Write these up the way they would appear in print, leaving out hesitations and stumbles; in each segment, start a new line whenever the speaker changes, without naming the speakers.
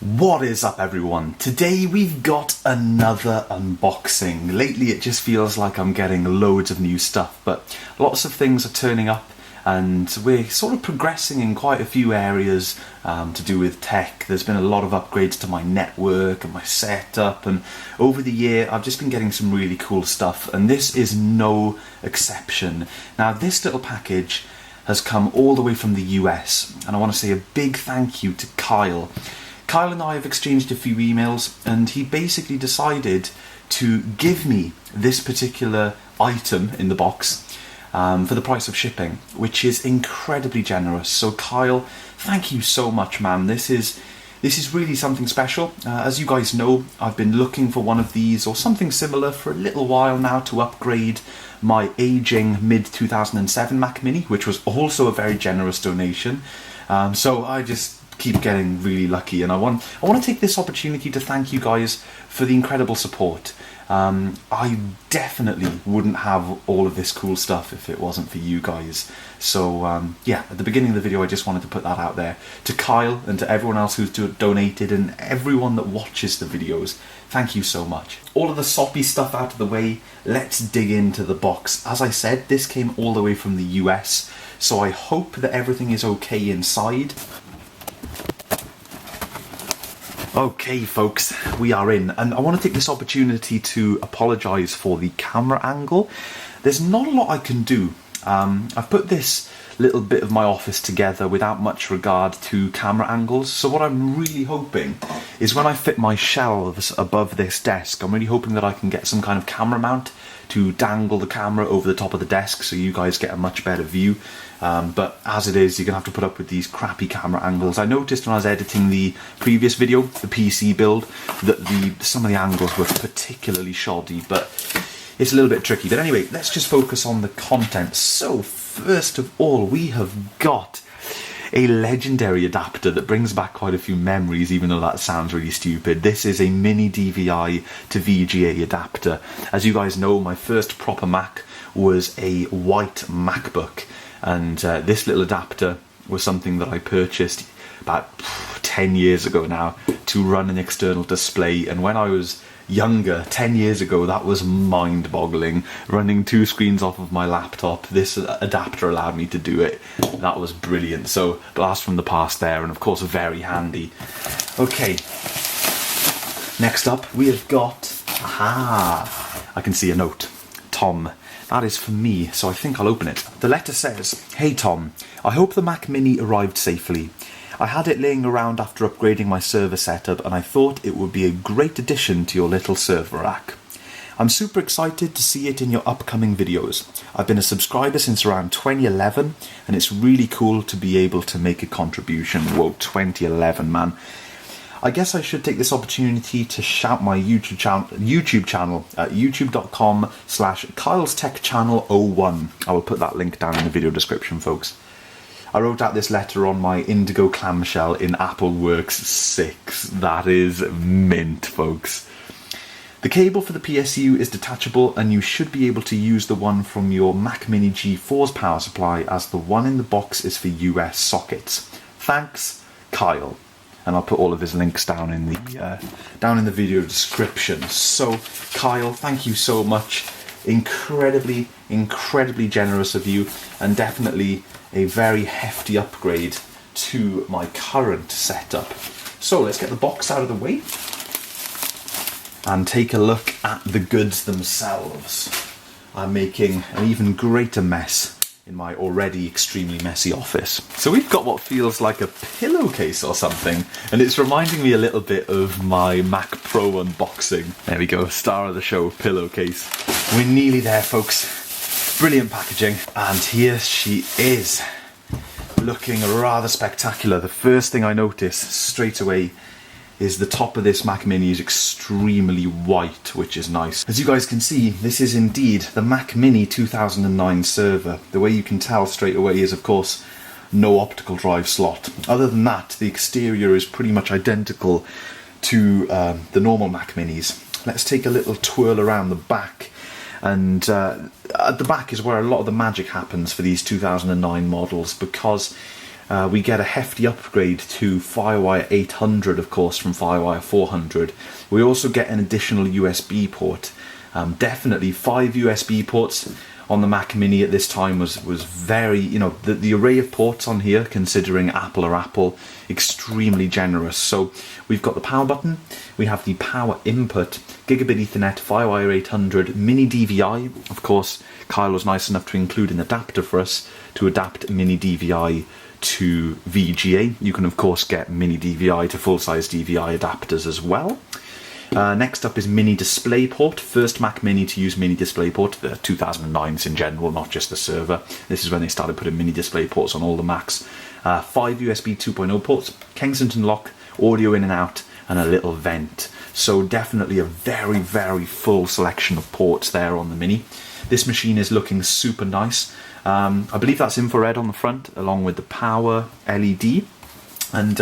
What is up everyone? Today we've got another unboxing. Lately it just feels like I'm getting loads of new stuff, but lots of things are turning up and we're sort of progressing in quite a few areas to do with tech. There's been a lot of upgrades to my network and my setup, and over the year I've just been getting some really cool stuff, and this is no exception. Now this little package has come all the way from the US, and I want to say a big thank you to Kyle. Kyle and I have exchanged a few emails, and he basically decided to give me this particular item in the box for the price of shipping, which is incredibly generous. So Kyle, thank you so much, man. This is really something special. As you guys know, I've been looking for one of these or something similar for a little while now to upgrade my aging mid-2007 Mac Mini, which was also a very generous donation. So I just keep getting really lucky, and I want to take this opportunity to thank you guys for the incredible support. I definitely wouldn't have all of this cool stuff if it wasn't for you guys. So yeah, at the beginning of the video I just wanted to put that out there to Kyle and to everyone else who's donated and everyone that watches the videos. Thank you so much. All of the soppy stuff out of the way, let's dig into the box. As I said, this came all the way from the US, so I hope that everything is okay inside. Okay folks, we are in, and I want to take this opportunity to apologise for the camera angle. There's not a lot I can do. I've put this little bit of my office together without much regard to camera angles, so what I'm really hoping is when I fit my shelves above this desk, I'm really hoping that I can get some kind of camera mount to dangle the camera over the top of the desk so you guys get a much better view. But as it is, you're gonna have to put up with these crappy camera angles. I noticed when I was editing the previous video, the PC build, that some of the angles were particularly shoddy, but it's a little bit tricky. But anyway, let's just focus on the content. So first of all, we have got a legendary adapter that brings back quite a few memories, even though that sounds really stupid. This is a mini DVI to VGA adapter. As you guys know, my first proper Mac was a white MacBook, and this little adapter was something that I purchased about 10 years ago now to run an external display, and when I was younger, 10 years ago, that was mind-boggling. Running two screens off of my laptop, this adapter allowed me to do it. That was brilliant. So blast from the past there, and of course very handy. Okay, next up we have got, I can see a note. Tom. That is for me, so I think I'll open it. The letter says, "Hey Tom, I hope the Mac Mini arrived safely. I had it laying around after upgrading my server setup, and I thought it would be a great addition to your little server rack. I'm super excited to see it in your upcoming videos. I've been a subscriber since around 2011, and it's really cool to be able to make a contribution." Whoa, 2011, man. I guess I should take this opportunity to shout my YouTube channel at youtube.com/KylesTechChannel01. I will put that link down in the video description, folks. I wrote out this letter on my Indigo clamshell in AppleWorks 6. That is mint, folks. The cable for the PSU is detachable, and you should be able to use the one from your Mac Mini G4's power supply, as the one in the box is for US sockets. Thanks, Kyle. And I'll put all of his links down in the video description. So, Kyle, thank you so much. Incredibly, incredibly generous of you, and definitely a very hefty upgrade to my current setup. So let's get the box out of the way and take a look at the goods themselves. I'm making an even greater mess in my already extremely messy office. So we've got what feels like a pillowcase or something, and it's reminding me a little bit of my Mac Pro unboxing. There we go, star of the show, pillowcase. We're nearly there, folks. Brilliant packaging, and here she is, looking rather spectacular. The first thing I notice straight away is the top of this Mac Mini is extremely white, which is nice. As you guys can see, this is indeed the Mac Mini 2009 server. The way you can tell straight away is, of course, no optical drive slot. Other than that, the exterior is pretty much identical to the normal Mac Minis. Let's take a little twirl around the back, and at the back is where a lot of the magic happens for these 2009 models, because We get a hefty upgrade to FireWire 800, of course, from FireWire 400. We also get an additional USB port. Definitely 5 USB ports on the Mac Mini at this time was very, you know, the array of ports on here, considering Apple or Apple, extremely generous. So we've got the power button, we have the power input, Gigabit Ethernet, FireWire 800, mini DVI. Of course, Kyle was nice enough to include an adapter for us to adapt mini DVI to VGA. You can of course get mini DVI to full-size DVI adapters as well. Next up is mini DisplayPort. First Mac Mini to use mini DisplayPort. The 2009s in general, not just the server. This is when they started putting mini DisplayPorts on all the Macs. 5 USB 2.0 ports, Kensington lock, audio in and out, and a little vent. So definitely a very, very full selection of ports there on the Mini. This machine is looking super nice. I believe that's infrared on the front, along with the power LED. And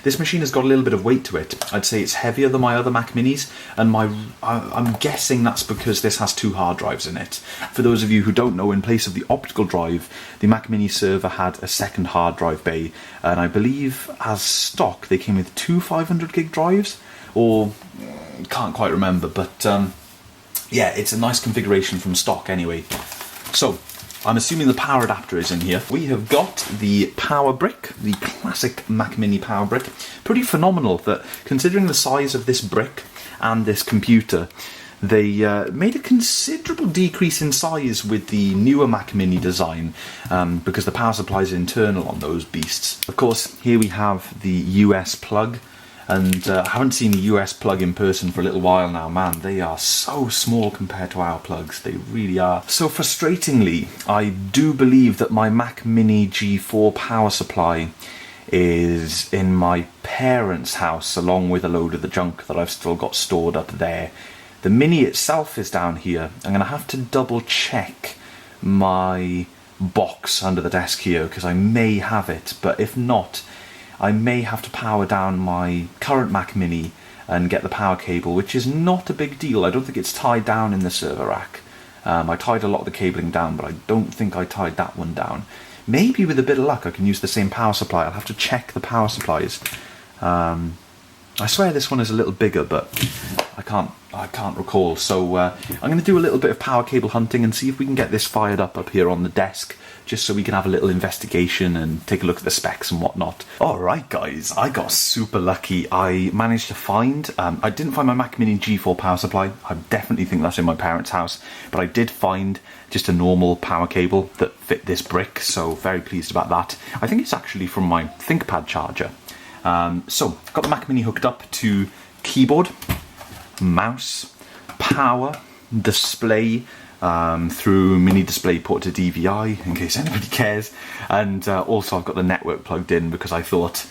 this machine has got a little bit of weight to it. I'd say it's heavier than my other Mac Minis, and I'm guessing that's because this has 2 hard drives in it. For those of you who don't know, in place of the optical drive, the Mac Mini server had a second hard drive bay, and I believe as stock they came with 2 500 gig drives, or can't quite remember, but yeah, it's a nice configuration from stock anyway. So I'm assuming the power adapter is in here. We have got the power brick, the classic Mac Mini power brick. Pretty phenomenal that, considering the size of this brick and this computer, they made a considerable decrease in size with the newer Mac Mini design, because the power supply is internal on those beasts. Of course, here we have the US plug. And I haven't seen a US plug in person for a little while now. Man, they are so small compared to our plugs. They really are. So frustratingly, I do believe that my Mac Mini G4 power supply is in my parents' house, along with a load of the junk that I've still got stored up there. The Mini itself is down here. I'm going to have to double check my box under the desk here, because I may have it, but if not, I may have to power down my current Mac Mini and get the power cable, which is not a big deal. I don't think it's tied down in the server rack. I tied a lot of the cabling down, but I don't think I tied that one down. Maybe with a bit of luck I can use the same power supply. I'll have to check the power supplies. I swear this one is a little bigger, but I can't recall. So I'm going to do a little bit of power cable hunting and see if we can get this fired up here on the desk, just so we can have a little investigation and take a look at the specs and whatnot. Alright guys, I got super lucky. I managed to find, I didn't find my Mac Mini G4 power supply. I definitely think that's in my parents' house, but I did find just a normal power cable that fit this brick, so very pleased about that. I think it's actually from my ThinkPad charger. So, got the Mac Mini hooked up to keyboard, mouse, power, display, through mini DisplayPort to DVI, in case anybody cares, and also I've got the network plugged in because I thought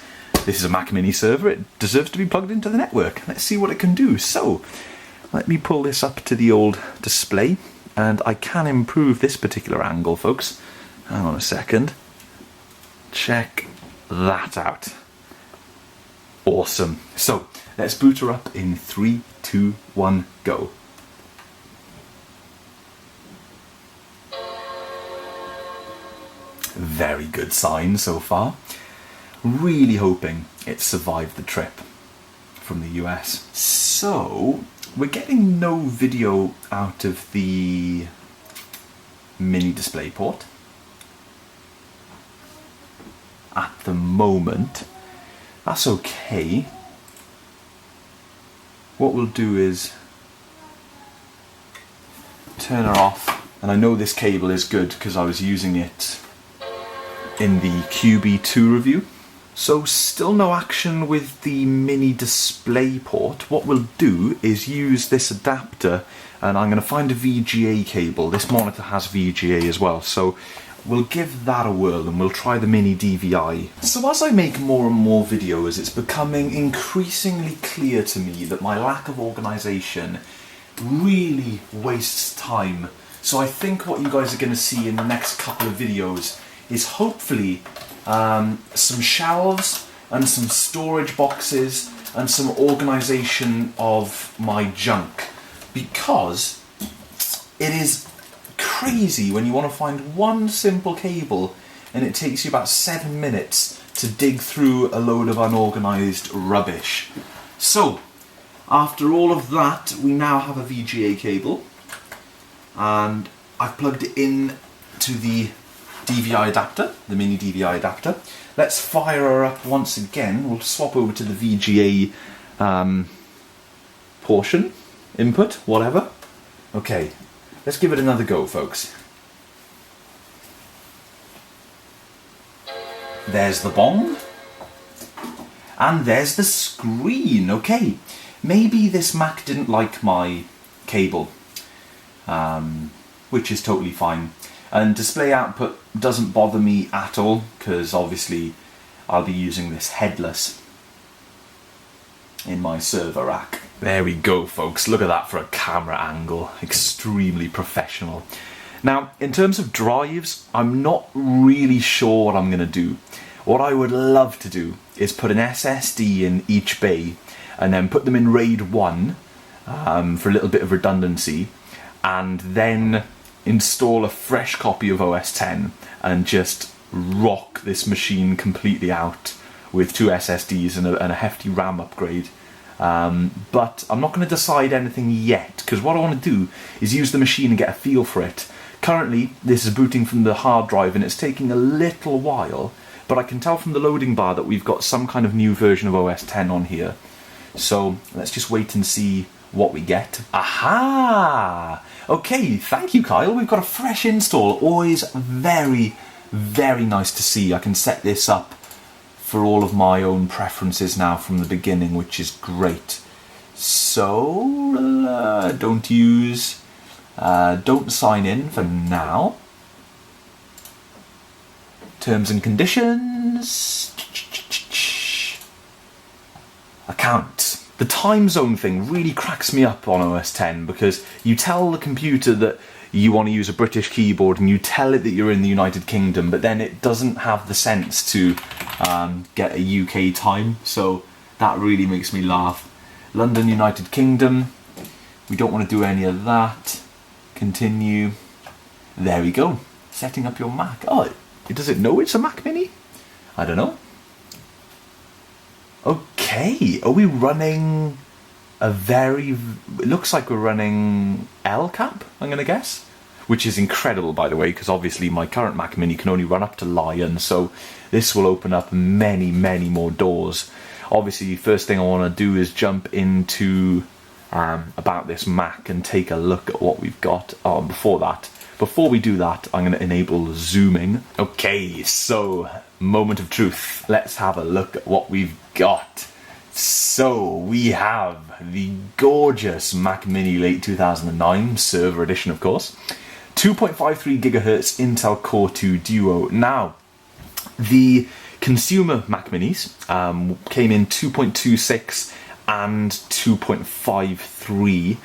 this is a Mac Mini server, it deserves to be plugged into the network. Let's see what it can do. So let me pull this up to the old display, and I can improve this particular angle, folks. Hang on a second. Check that out. Awesome. So let's boot her up in 3, 2, 1, go. Very good sign so far. Really hoping it survived the trip from the US. So, we're getting no video out of the mini DisplayPort at the moment. That's okay. What we'll do is turn her off, and I know this cable is good because I was using it in the QB2 review. So still no action with the mini DisplayPort. What we'll do is use this adapter, and I'm going to find a VGA cable. This monitor has VGA as well, so we'll give that a whirl and we'll try the mini DVI. So as I make more and more videos, it's becoming increasingly clear to me that my lack of organisation really wastes time. So I think what you guys are going to see in the next couple of videos is hopefully some shelves and some storage boxes and some organisation of my junk, because it is crazy when you want to find one simple cable and it takes you about 7 minutes to dig through a load of unorganised rubbish. So, after all of that, we now have a VGA cable, and I've plugged it in to the DVI adapter, the mini DVI adapter. Let's fire her up once again. We'll swap over to the VGA portion, input, whatever. Okay, let's give it another go, folks. There's the bong, and there's the screen. Okay, maybe this Mac didn't like my cable, which is totally fine. And display output doesn't bother me at all, because obviously I'll be using this headless in my server rack. There we go, folks. Look at that for a camera angle. Extremely professional. Now, in terms of drives, I'm not really sure what I'm going to do. What I would love to do is put an SSD in each bay and then put them in RAID 1 for a little bit of redundancy, and then install a fresh copy of OS X and just rock this machine completely out with 2 SSDs and a hefty RAM upgrade. But I'm not going to decide anything yet, because what I want to do is use the machine and get a feel for it. Currently, this is booting from the hard drive and it's taking a little while, but I can tell from the loading bar that we've got some kind of new version of OS X on here. So let's just wait and see what we get. Aha! Okay, thank you, Kyle. We've got a fresh install. Always very, very nice to see. I can set this up for all of my own preferences now from the beginning, which is great. So, don't sign in for now. Terms and conditions. Account. The time zone thing really cracks me up on OS X, because you tell the computer that you want to use a British keyboard and you tell it that you're in the United Kingdom, but then it doesn't have the sense to get a UK time, so that really makes me laugh. London, United Kingdom, we don't want to do any of that. Continue. There we go. Setting up your Mac. Oh, does it know it's a Mac Mini? I don't know. Okay, are we running it looks like we're running LCAP, I'm going to guess, which is incredible, by the way, because obviously my current Mac Mini can only run up to Lion, so this will open up many, many more doors. Obviously, first thing I want to do is jump into about this Mac and take a look at what we've got. Before we do that, I'm going to enable zooming. Okay, so moment of truth. Let's have a look at what we've got. So we have the gorgeous Mac Mini late 2009, server edition of course. 2.53 gigahertz Intel Core 2 Duo. Now, the consumer Mac Minis came in 2.26 and 2.53.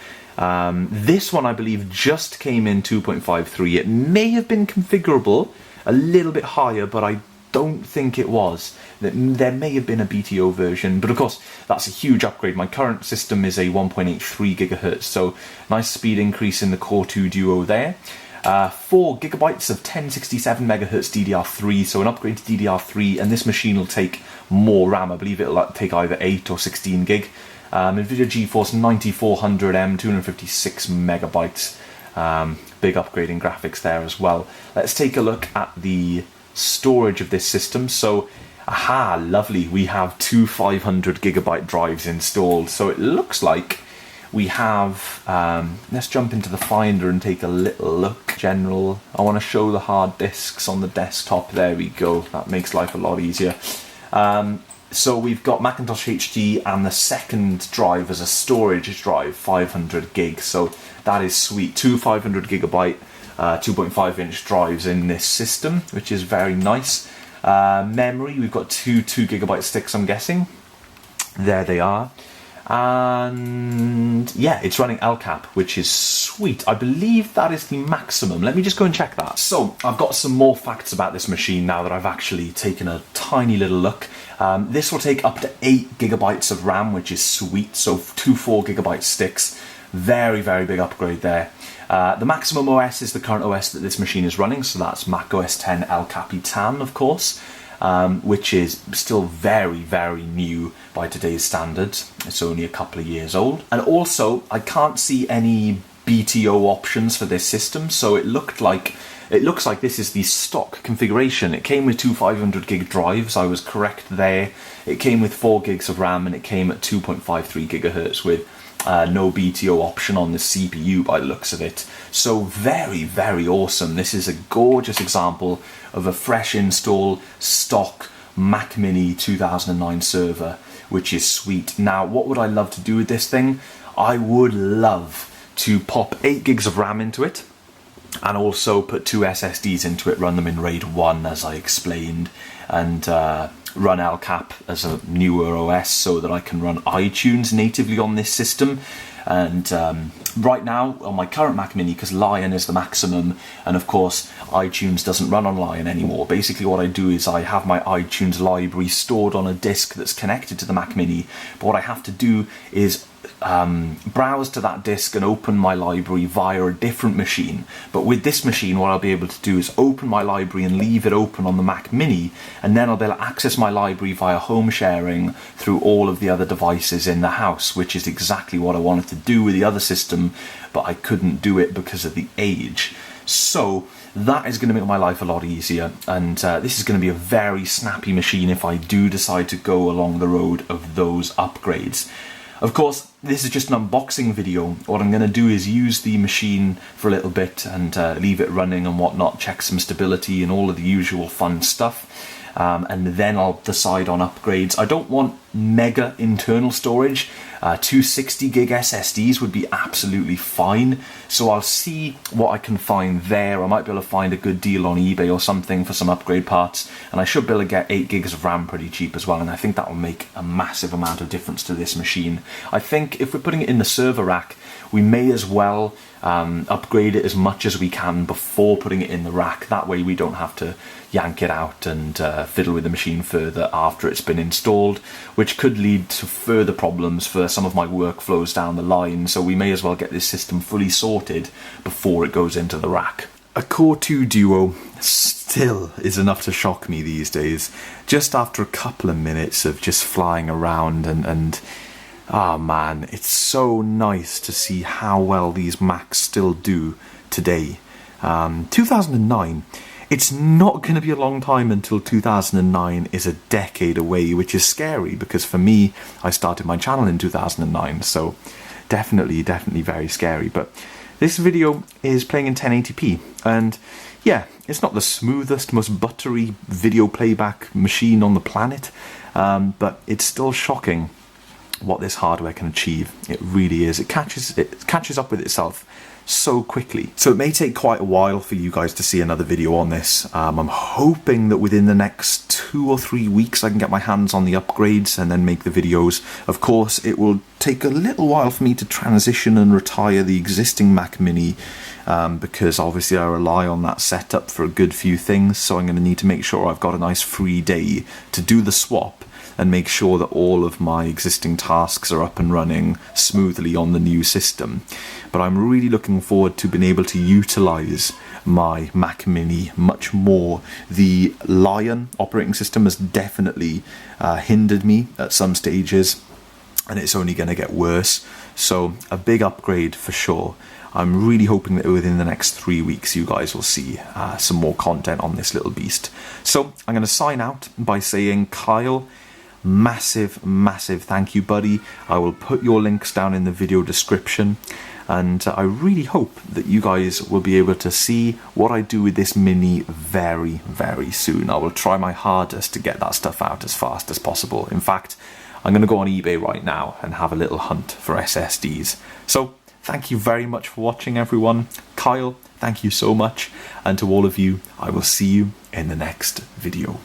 This one, I believe, just came in 2.53. It may have been configurable a little bit higher, but I don't think it was. There may have been a BTO version, but of course that's a huge upgrade. My current system is a 1.83 gigahertz, so nice speed increase in the Core 2 Duo there. 4 gigabytes of 1067 megahertz DDR3, so an upgrade to DDR3, and this machine will take more RAM. I believe it'll take either 8 or 16 gig. NVIDIA GeForce 9400M, 256 megabytes. Big upgrade in graphics there as well. Let's take a look at the storage of this system. So, aha, lovely. We have 2 500 gigabyte drives installed. So it looks like we have, let's jump into the Finder and take a little look. General, I want to show the hard disks on the desktop. There we go. That makes life a lot easier. So we've got Macintosh HD, and the second drive as a storage drive, 500 gig. So that is sweet. 2 500 gigabyte, 2.5 inch drives in this system, which is very nice. Memory, we've got 2 gigabyte sticks, I'm guessing. There they are. And yeah, it's running LCAP, which is sweet. I believe that is the maximum. Let me just go and check that. So I've got some more facts about this machine now that I've actually taken a tiny little look. This will take up to 8 gigabytes of RAM, which is sweet. So 2 4 gigabyte sticks. Very, very big upgrade there. The maximum OS is the current OS that this machine is running, so that's Mac OS 10 El Capitan, of course, which is still very, very new by today's standards. It's only a couple of years old. And also, I can't see any BTO options for this system, so it looks like this is the stock configuration. It came with two 500 gig drives, I was correct there. It came with 4 gigs of RAM, and it came at 2.53 gigahertz with no BTO option on the CPU by the looks of it. So very, very awesome. This is a gorgeous example of a fresh install stock Mac Mini 2009 server, which is sweet. Now, what would I love to do with this thing? I would love to pop 8 gigs of RAM into it, and also put 2 SSDs into it, run them in RAID 1 as I explained, and run El Cap as a newer OS so that I can run iTunes natively on this system. And right now on my current Mac Mini, because Lion is the maximum, and of course iTunes doesn't run on Lion anymore, basically what I do is I have my iTunes library stored on a disk that's connected to the Mac Mini, but what I have to do is browse to that disk and open my library via a different machine. But with this machine, what I'll be able to do is open my library and leave it open on the Mac Mini, and then I'll be able to access my library via home sharing through all of the other devices in the house, which is exactly what I wanted to do with the other system, but I couldn't do it because of the age. So that is going to make my life a lot easier, and this is going to be a very snappy machine if I do decide to go along the road of those upgrades. Of course, this is just an unboxing video. What I'm going to do is use the machine for a little bit and leave it running and whatnot, check some stability and all of the usual fun stuff. And then I'll decide on upgrades. I don't want mega internal storage. 260 gig SSDs would be absolutely fine. So I'll see what I can find there. I might be able to find a good deal on eBay or something for some upgrade parts. And I should be able to get 8 gigs of RAM pretty cheap as well. And I think that will make a massive amount of difference to this machine. I think if we're putting it in the server rack, we may as well upgrade it as much as we can before putting it in the rack. That way we don't have to yank it out and fiddle with the machine further after it's been installed, which could lead to further problems for some of my workflows down the line. So we may as well get this system fully sorted before it goes into the rack. A Core 2 Duo still is enough to shock me these days. Just after a couple of minutes of just flying around and oh man, it's so nice to see how well these Macs still do today. 2009, it's not going to be a long time until 2009 is a decade away, which is scary because for me, I started my channel in 2009, so definitely very scary. But this video is playing in 1080p, and yeah, it's not the smoothest, most buttery video playback machine on the planet, but it's still shocking what this hardware can achieve. It really is. It catches up with itself so quickly. So it may take quite a while for you guys to see another video on this. I'm hoping that within the next 2 or 3 weeks I can get my hands on the upgrades and then make the videos. Of course, it will take a little while for me to transition and retire the existing Mac Mini because obviously I rely on that setup for a good few things, so I'm going to need to make sure I've got a nice free day to do the swap and make sure that all of my existing tasks are up and running smoothly on the new system. But I'm really looking forward to being able to utilize my Mac Mini much more. The Lion operating system has definitely hindered me at some stages, and it's only going to get worse. So a big upgrade for sure. I'm really hoping that within the next 3 weeks you guys will see some more content on this little beast. So I'm going to sign out by saying, Kyle, massive thank you, buddy. I will put your links down in the video description, and I really hope that you guys will be able to see what I do with this Mini very soon. I will try my hardest to get that stuff out as fast as possible. In fact, I'm going to go on eBay right now and have a little hunt for SSDs. So thank you very much for watching, everyone. Kyle, thank you so much, and to all of you, I will see you in the next video.